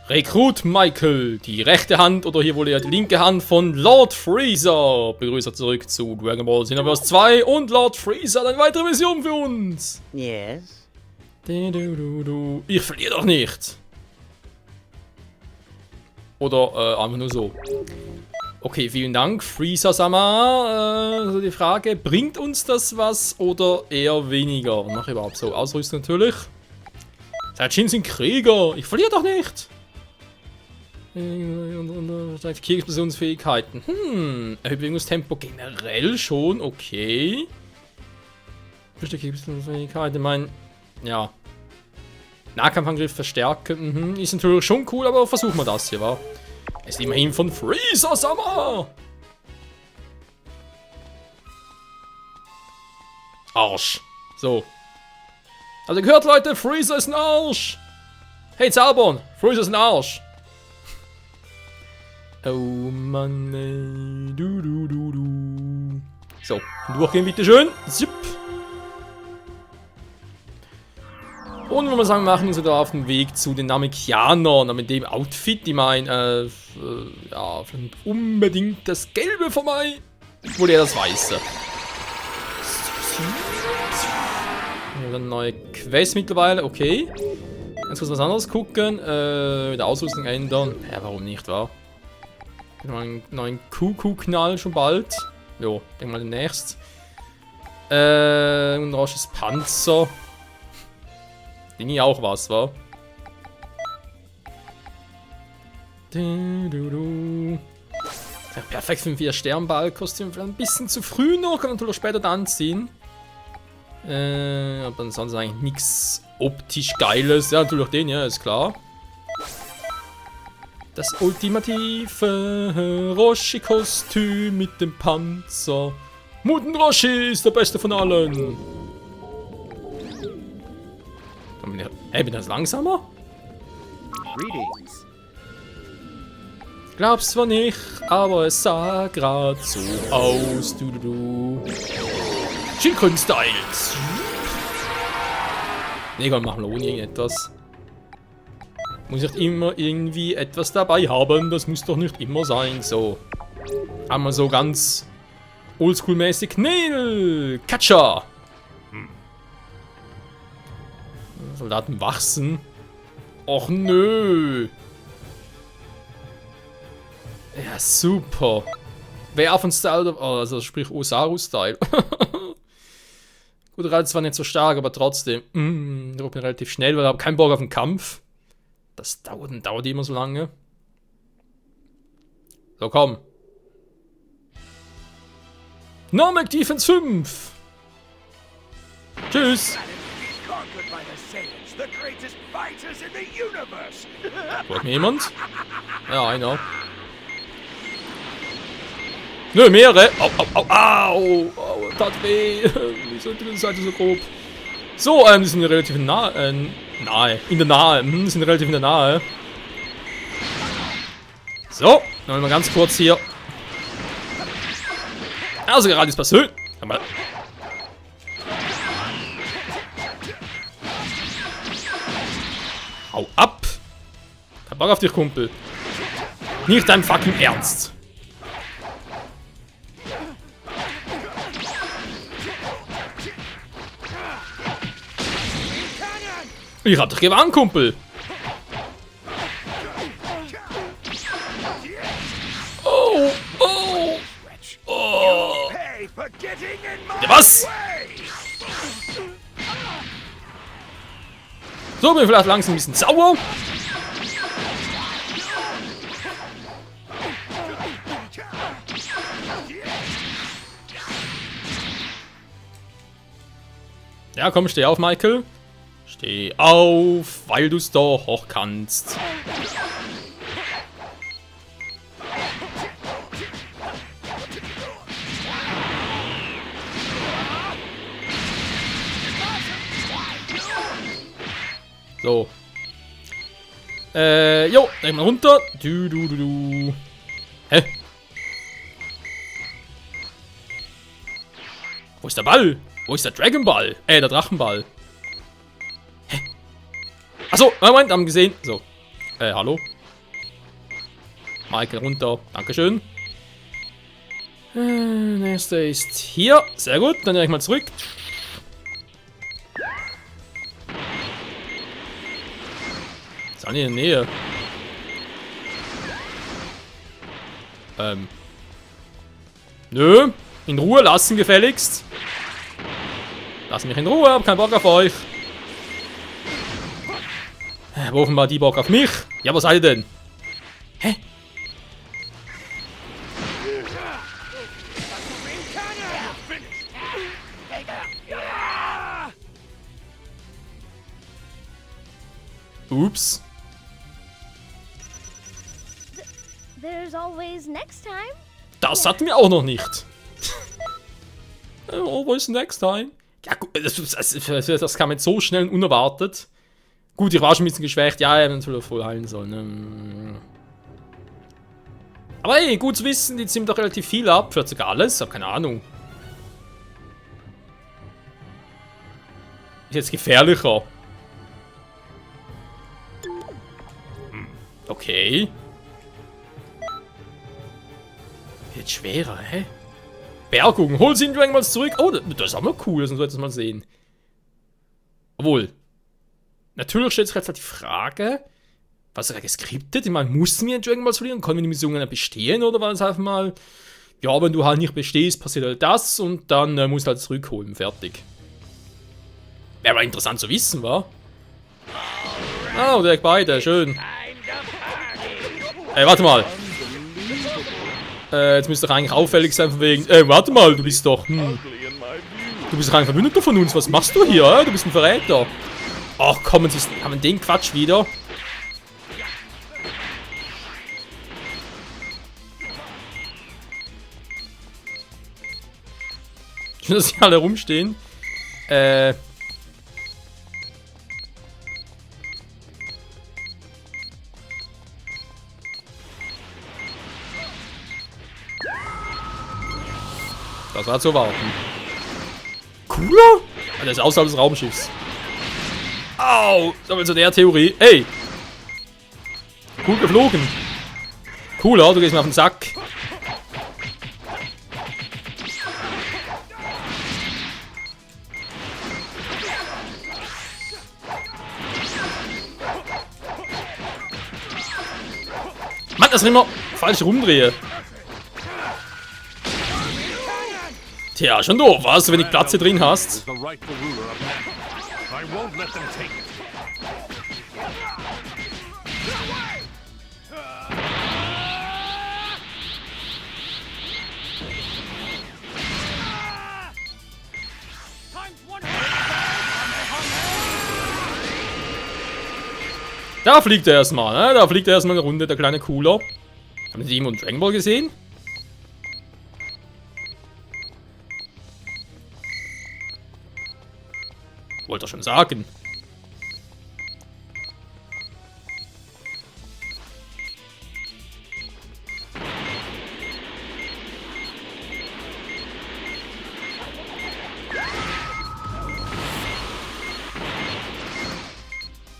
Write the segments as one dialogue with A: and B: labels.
A: Rekrut Michael, die rechte Hand oder hier wohl eher die linke Hand von Lord Freezer. Begrüße zurück zu Dragon Ball Xenoverse 2 und Lord Freezer hat eine weitere Mission für uns.
B: Yes.
A: Ich verliere doch nicht. Oder einfach nur so. Okay, vielen Dank, Freezer-sama. Also die Frage, bringt uns das was oder eher weniger? Mach überhaupt so. Ausrüstung natürlich. Saiyajin sind Krieger. Ich verliere doch nicht. Explosionsfähigkeiten. Bewegungstempo generell schon, okay. Explosionsfähigkeiten, ich meine, ja. Nahkampfangriff verstärken, ist natürlich schon cool, aber versuchen wir das hier, wa? Es ist immerhin von Freezer-sama! Arsch. So. Also gehört, Leute, Freezer ist ein Arsch! Hey, Zaubern! Freezer ist ein Arsch! Oh Mann, ey. Du. So, durchgehen, bitteschön. Zip. Und wenn wir sagen, wir machen uns wieder auf den Weg zu den Namekianern. Mit dem Outfit, ich meine, ja, unbedingt das Gelbe vorbei. Obwohl eher das Weiße. Ja, dann neue Quest mittlerweile, okay. Jetzt kurz was anderes gucken. Mit der Ausrüstung ändern. Ja, warum nicht, wa? Einen neuen Kuckuck-Knall schon bald. Jo, denk mal demnächst. Ein rasches Panzer. Ding ich auch was, wa? Ja, perfekt für ein 4-Stern-Ball-Kostüm. Vielleicht ein bisschen zu früh noch, kann man natürlich später dann anziehen. Aber ansonsten eigentlich nichts optisch Geiles. Ja, natürlich den, ja, ist klar. Das ultimative Roshi-Kostüm mit dem Panzer. Muten Roshi ist der beste von allen. Hey, bin das langsamer?
B: Greetings.
A: Glaub's zwar nicht, aber es sah grad so aus. Du. Chicken-Styles. Nee, komm, machen wir ohne irgendetwas. Muss nicht immer irgendwie etwas dabei haben. Das muss doch nicht immer sein. So. Einmal so ganz oldschool-mäßig. Nail! Catcher! Soldaten wachsen. Och nö. Ja, super. Wer von Style, also sprich Osaru-Style. Gut, Reiz war nicht so stark, aber trotzdem. Ich bin relativ schnell, weil ich habe keinen Bock auf den Kampf. Das dauert immer so lange. So, komm. Namek Defense 5. Tschüss. Braucht mir jemand? Ja, einer. Nö, mehrere. Au, tat weh. Wieso ist die Seite so grob? So, die sind relativ nahe. In der Nahe. Sind relativ in der Nahe. So, dann mal ganz kurz hier. Also gerade ist passiert. Mal. Hau ab! Kein Bock auf dich, Kumpel. Nicht dein fucking Ernst. Ich hab dich gewarnt, Kumpel. Oh. Ja, was? So, bin ich vielleicht langsam ein bisschen sauer. Ja, komm, steh auf, Michael. Steh auf, weil du's doch auch kannst. So. Jo, leg mal runter. Du. Hä? Wo ist der Ball? Wo ist der Dragon Ball? Der Drachenball. Hä? Achso, Moment, haben gesehen. So. Hallo? Michael runter. Dankeschön. Nächster ist hier. Sehr gut, dann nehme ich mal zurück. Ist auch nicht in der Nähe. Nö. In Ruhe lassen gefälligst. Lass mich in Ruhe, hab keinen Bock auf euch. Wo offenbar die Bock auf mich? Ja, was seid ihr denn? Hä? Ups.
C: There's always next time.
A: Das hatten wir auch noch nicht. Always next time. Ja gut, das kam jetzt so schnell und unerwartet. Gut, ich war schon ein bisschen geschwächt. Ja, ich hätte natürlich voll heilen sollen. Aber ey, gut zu wissen, die ziehen doch relativ viel ab. Für sogar alles, hab keine Ahnung. Ist jetzt gefährlicher. Okay. Jetzt schwerer, hä? Bergung, hol sie in Dragon Balls zurück. Oh, das ist auch mal cool, das sollten wir mal sehen. Obwohl. Natürlich stellt sich jetzt halt die Frage, was ist da geskriptet? Ich meine, mussten wir in Dragon Balls verlieren? Können wir die Missionen bestehen? Oder war es einfach mal, ja, wenn du halt nicht bestehst, passiert halt das und dann musst du halt zurückholen. Fertig. Wäre aber interessant zu wissen, wa? Ah, direkt beide, schön. Ey, warte mal. Jetzt müsste doch eigentlich auffällig sein von wegen, warte mal, du bist doch, Du bist doch ein Verbündeter von uns, was machst du hier, Du bist ein Verräter. Ach komm, haben wir den Quatsch wieder? Schön, dass sie alle rumstehen. Das war zu erwarten. Cooler? Ah, der ist außerhalb des Raumschiffs. Au! So zu der Theorie. Ey! Cool geflogen. Cooler, du gehst mir auf den Sack. Mann, dass ich immer falsch rumdrehe. Tja, schon doof, was, wenn ich Platz hier drin hast. Da fliegt er erstmal, ne? Da fliegt er erstmal eine Runde, der kleine Cooler. Haben Sie jemand Dragon Ball gesehen? Wollte er schon sagen.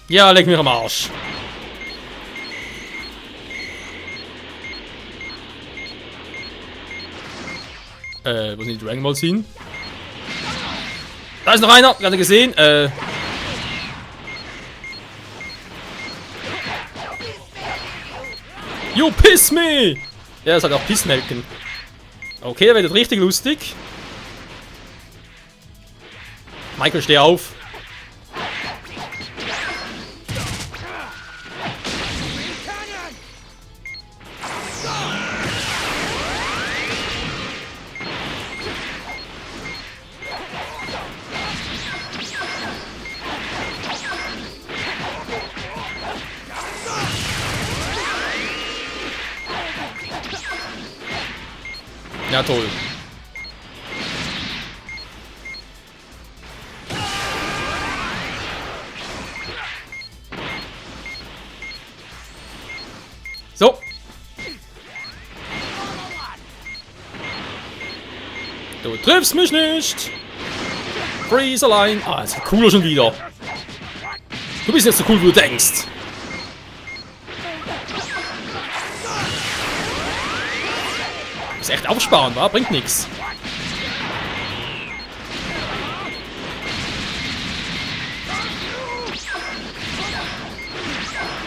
A: Ja, leg mich am Arsch. Wo sind die Dragon Balls hin? Da ist noch einer, gerade gesehen. You piss me! Ja, das hat auch Pissmelken. Okay, der wird richtig lustig. Michael, steh auf. Ja, toll. So. Du triffst mich nicht. Freeze allein. Ah, ist cooler schon wieder. Du bist jetzt so cool, wie du denkst. Ist echt aufsparen, wa? Bringt nix.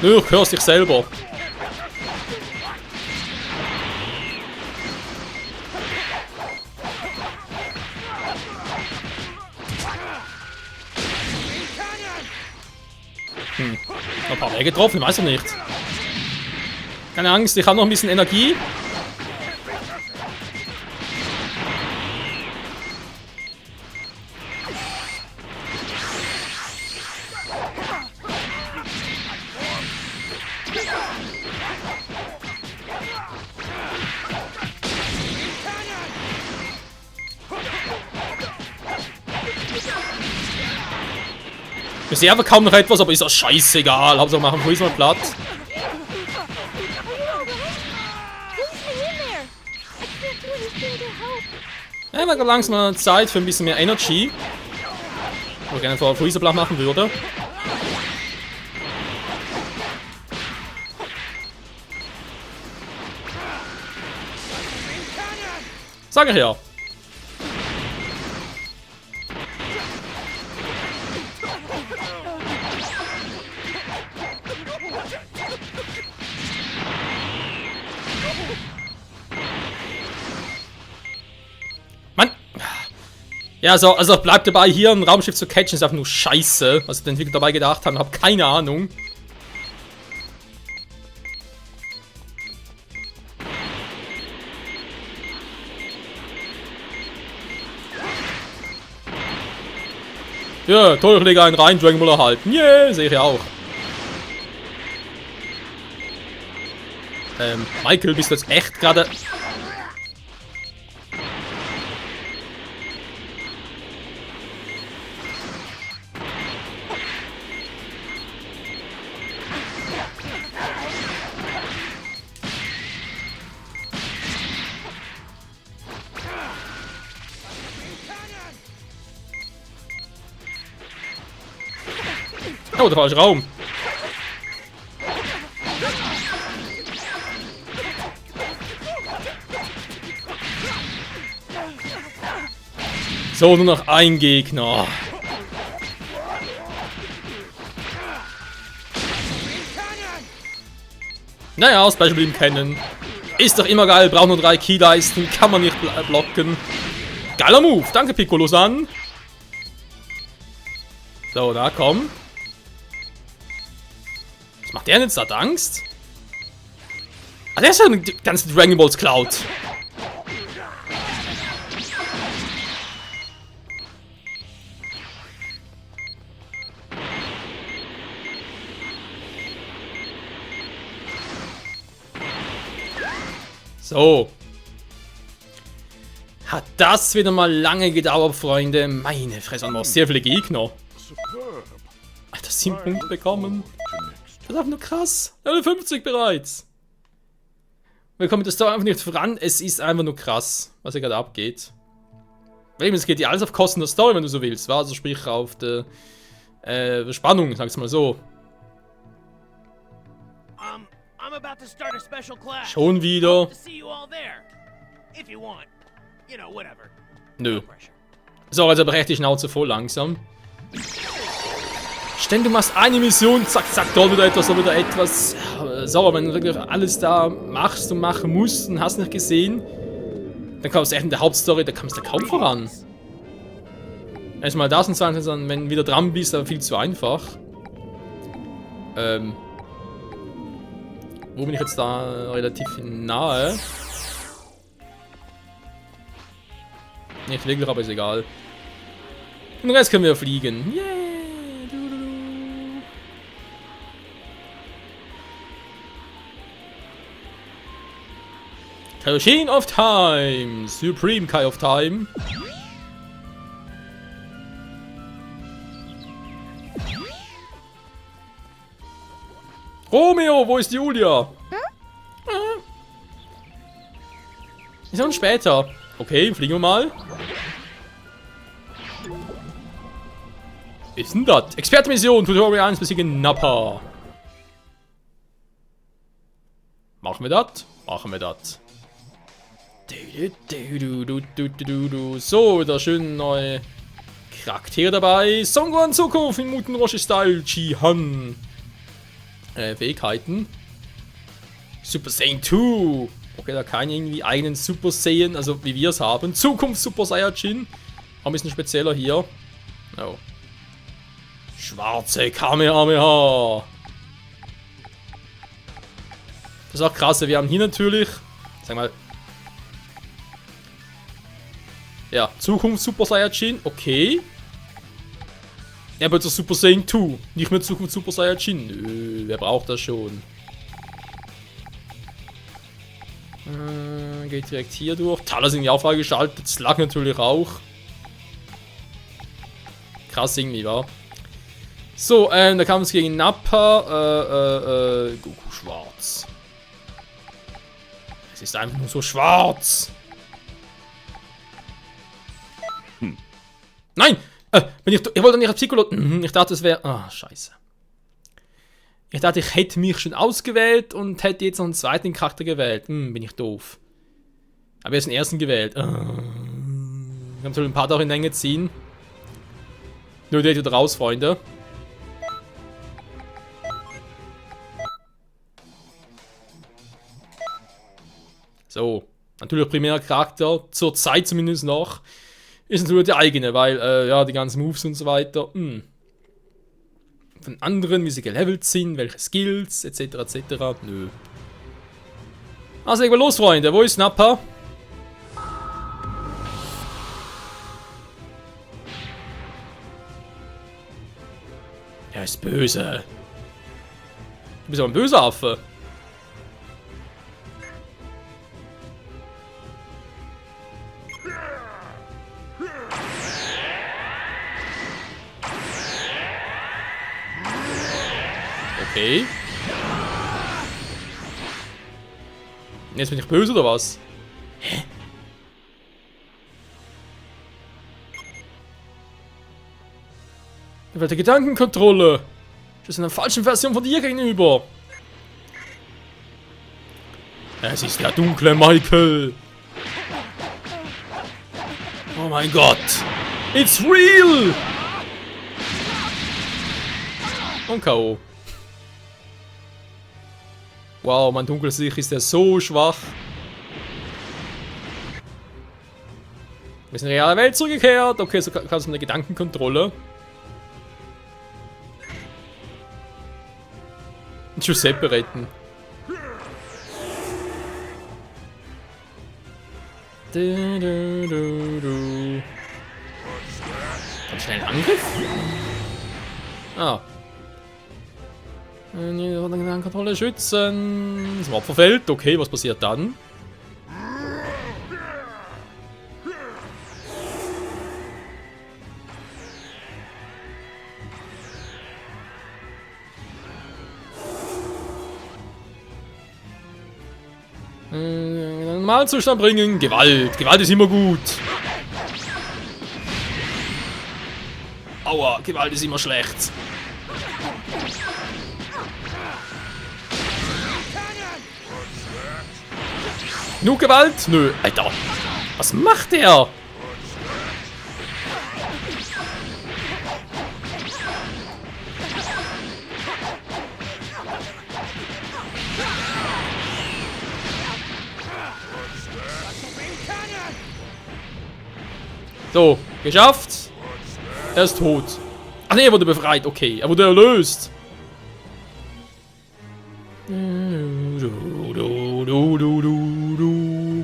A: Nö, du hörst dich selber. Noch ein paar mehr getroffen, weiß ich nicht. Keine Angst, ich habe noch ein bisschen Energie. Ich sehe aber kaum noch etwas, aber ist das scheißegal. Hauptsache machen wir mal platt. Ja, wir haben langsam mal Zeit für ein bisschen mehr Energy. Wo ich gerne vorher Freezerblatt machen würde. Sag ich ja. Mann! Ja, also bleibt dabei, hier ein Raumschiff zu catchen, ist einfach nur scheiße. Was die Entwickler dabei gedacht haben, hab keine Ahnung. Ja, toll, ich lege einen rein, Dragon Ball erhalten. Yeah, sehe ich ja auch. Michael, bist du jetzt echt gerade... Oh, der falsche Raum. So, nur noch ein Gegner. Naja, Special Beam kennen. Ist doch immer geil, braucht nur 3 Keyleisten, kann man nicht blocken. Geiler Move, danke Piccolo-san. So, da komm. Was macht der denn jetzt? Hat Angst? Ah, der ist ja eine ganze Dragon Balls Cloud. So. Hat das wieder mal lange gedauert, Freunde. Meine Fresse, haben wir sehr viele Gegner. Alter, 7 Punkte bekommen. Das ist einfach nur krass. Level 50 bereits. Wir kommen das da einfach nicht voran. Es ist einfach nur krass, was hier gerade abgeht. Eben, es geht ja alles auf Kosten der Story, wenn du so willst. Also sprich auf der Spannung, sag's mal so. Schon wieder. Nö. So, also brecht die Schnauze voll langsam. Ständig, du machst eine Mission, zack, zack, dort wieder etwas, So, wenn du wirklich alles da machst und machen musst und hast nicht gesehen, dann kommst du echt in der Hauptstory, da kommst du kaum voran. Erstmal das und dann, wenn du wieder dran bist, aber viel zu einfach. Wo bin ich jetzt da relativ nahe? Nicht wirklich, aber ist egal. Den Rest können wir fliegen. Yeah! Kaioshin of Time! Supreme Kai of Time. Romeo, wo ist Julia? Ist und später. Okay, fliegen wir mal. Ist denn das? Expertenmission, Tutorial 1 besiegen Nappa. Machen wir das? Machen wir das. So, da schön neue Charaktere dabei. Songwan Zukunft in Muten Roshi Style. Jihan. Fähigkeiten. Super Saiyan 2. Okay, da keinen irgendwie eigenen Super Saiyan, also wie wir es haben. Zukunft Super Saiyajin. Auch ein bisschen spezieller hier. Oh. Schwarze Kamehameha. Das ist auch krass. Wir haben hier natürlich, sag mal, ja, Zukunft Super Saiyajin, okay. Ja, aber das Super Saiyan 2, nicht mehr Zukunft Super Saiyajin. Nö, wer braucht das schon? Geht direkt hier durch. Taler sind ja auch freigeschaltet, Slug natürlich auch. Krass irgendwie, wa? So, da kam es gegen Nappa, Goku schwarz. Es ist einfach nur so schwarz. Nein! Ich wollte nicht als Psycholog. Ich dachte, es wäre. Ah, scheiße. Ich dachte, ich hätte mich schon ausgewählt und hätte jetzt noch einen zweiten Charakter gewählt. Bin ich doof. Aber jetzt den ersten gewählt. Wir haben so ein paar Tage in Länge ziehen. Nur der wieder raus, Freunde. So. Natürlich primärer Charakter. Zur Zeit zumindest noch. Ist natürlich der eigene, weil, ja, die ganzen Moves und so weiter. Von anderen, wie sie gelevelt sind, welche Skills, etc. etc. Nö. Also, legen wir los, Freunde. Wo ist Nappa? Er ist böse. Du bist aber ein böser Affe. Okay. Jetzt bin ich böse oder was? Hä? Die Gedankenkontrolle. Das ist eine falsche Version von dir gegenüber. Es ist der dunkle Michael. Oh mein Gott. It's real. Und K.O. Wow, mein dunkles Licht ist ja so schwach. Wir sind in die reale Welt zurückgekehrt. Okay, so kannst du eine Gedankenkontrolle. Giuseppe retten. Ganz schnell Angriff? Ah. Kontrolle schützen. Das Opfer fällt. Okay, was passiert dann? Normalzustand bringen. Gewalt. Gewalt ist immer gut. Aua, Gewalt ist immer schlecht. Nur Gewalt? Nö, Alter. Was macht der? So, geschafft. Er ist tot. Ach ne, er wurde befreit. Okay, er wurde erlöst.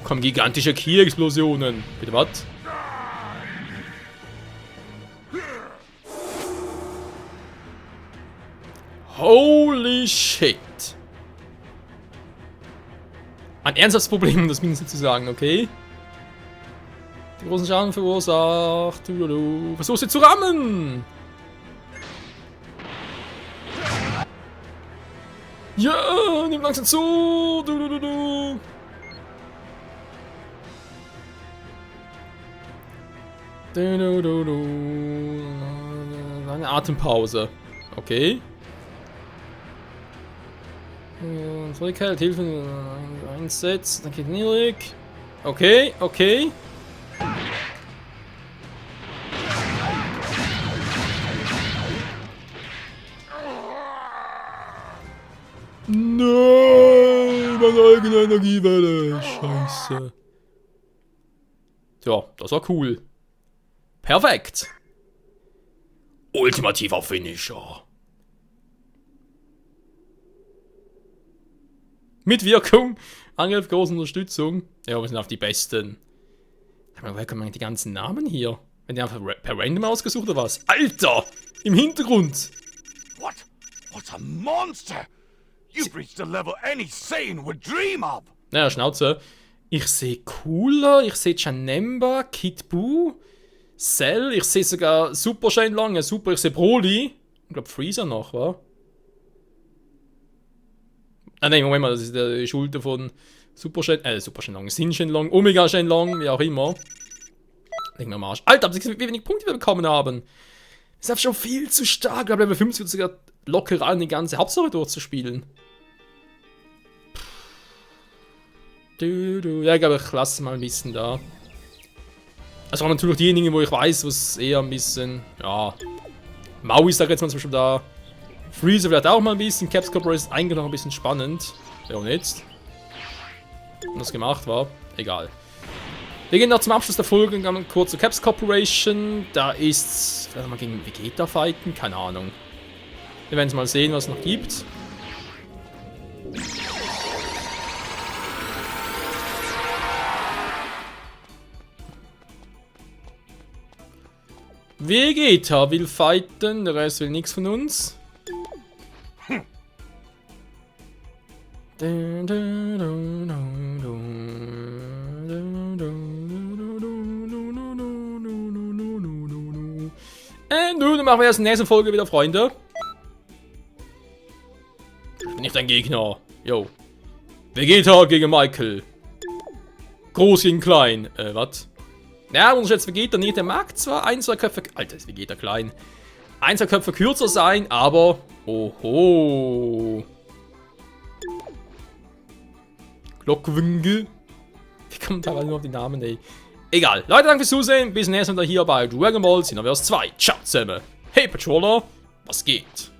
A: Kommen gigantische Ki-Explosionen. Bitte was? Holy shit. Ein ernsthaftes Problem, um das mindestens zu sagen, okay? Den großen Schaden verursacht. Versuch sie zu rammen! Ja, nimm langsam zu! Eine Atempause. Okay. Zurückhält, Hilfe einsetzt, dann geht niedrig. Okay, okay. Nein, meine eigene Energiewelle. Scheiße. Tja, das war cool. Perfekt. Ultimativer Finisher. Mit Wirkung. Angriff, große Unterstützung. Ja, wir sind auf die Besten. Woher kommen die ganzen Namen hier? Wenn die einfach per Random ausgesucht oder was? Alter! Im Hintergrund!
D: What? What a monster! You've reached a level any sane would dream of!
A: Naja, Schnauze. Ich sehe Cooler, ich sehe Janemba, Kid Buu, Cell, ich sehe sogar Super Shenlong, Super, ich sehe Broly. Ich glaube Freezer noch, wa? Ah nein, Moment mal, das ist die Schulter von Super Shenlong, Sin Shenlong, Omega Shenlong, wie auch immer. Leg mir am Arsch. Alter, wie wenig Punkte wir bekommen haben. Das ist einfach schon viel zu stark. Ich glaube, Level 50 wird sogar locker an, die ganze Hauptsache durchzuspielen. Ja, ich glaube, ich lasse es mal ein bisschen da. Also haben natürlich diejenigen, wo ich weiß, was eher ein bisschen, ja, Maui ist da jetzt mal zum Beispiel da. Freezer vielleicht auch mal ein bisschen. Caps Corporation ist eigentlich noch ein bisschen spannend. Ja, und jetzt? Und das gemacht war. Egal. Wir gehen noch zum Abschluss der Folge ganz kurz zur Caps Corporation. Da ist. Werden wir mal gegen Vegeta fighten? Keine Ahnung. Wir werden es mal sehen, was es noch gibt. Vegeta will fighten, der Rest will nichts von uns. Dann machen wir erst in der nächsten Folge wieder, Freunde. Ich bin nicht dein Gegner. Yo. Vegeta gegen Michael. Groß gegen klein. Was? Ja, muss jetzt Vegeta nicht. Der mag zwar ein, zwei Köpfe. Alter, ist Vegeta klein. Ein, zwei Köpfe kürzer sein, aber. Oho. Glockwinkel. Wie kommen teilweise nur auf die Namen, ey. Egal. Leute, danke fürs Zusehen. Bis zum nächsten Mal hier bei Dragon Ball Xenoverse 2. Ciao zusammen. Hey Patroller, was geht?